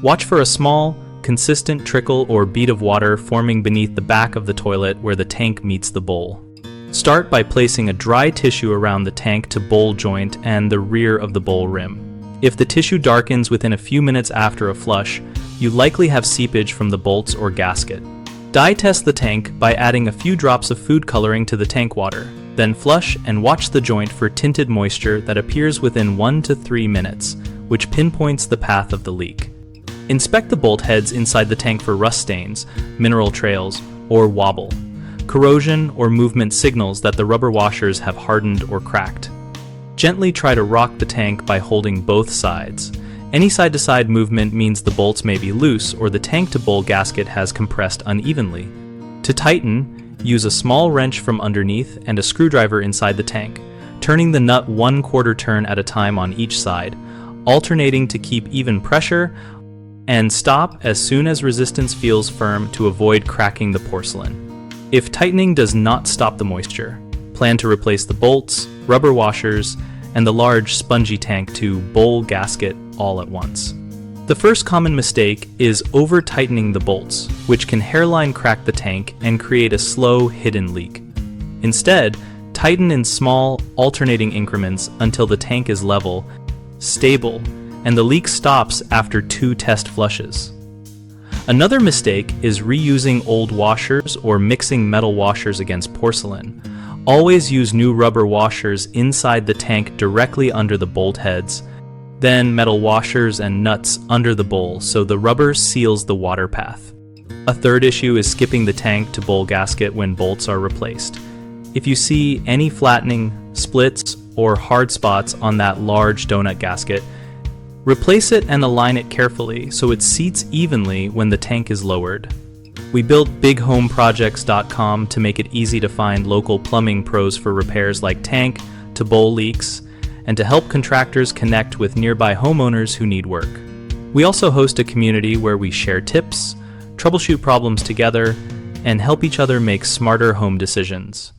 Watch for a small, consistent trickle or bead of water forming beneath the back of the toilet where the tank meets the bowl. Start by placing a dry tissue around the tank to bowl joint and the rear of the bowl rim. If the tissue darkens within a few minutes after a flush, you likely have seepage from the bolts or gasket. Dye test the tank by adding a few drops of food coloring to the tank water. Then flush and watch the joint for tinted moisture that appears within 1 to 3 minutes, which pinpoints the path of the leak. Inspect the bolt heads inside the tank for rust stains, mineral trails, or wobble, corrosion or movement signals that the rubber washers have hardened or cracked. Gently try to rock the tank by holding both sides. Any side-to-side movement means the bolts may be loose or the tank-to-bowl gasket has compressed unevenly. To tighten, use a small wrench from underneath and a screwdriver inside the tank, turning the nut 1/4 turn at a time on each side, alternating to keep even pressure, and stop as soon as resistance feels firm to avoid cracking the porcelain. If tightening does not stop the moisture, plan to replace the bolts, rubber washers, and the large spongy tank to bowl gasket all at once. The first common mistake is over-tightening the bolts, which can hairline crack the tank and create a slow, hidden leak. Instead, tighten in small, alternating increments until the tank is level, stable, and the leak stops after 2 test flushes. Another mistake is reusing old washers or mixing metal washers against porcelain. Always use new rubber washers inside the tank directly under the bolt heads, then metal washers and nuts under the bowl so the rubber seals the water path. A third issue is skipping the tank to bowl gasket when bolts are replaced. If you see any flattening, splits, or hard spots on that large donut gasket, replace it and align it carefully so it seats evenly when the tank is lowered. We built bighomeprojects.com to make it easy to find local plumbing pros for repairs like tank to bowl leaks, and to help contractors connect with nearby homeowners who need work. We also host a community where we share tips, troubleshoot problems together, and help each other make smarter home decisions.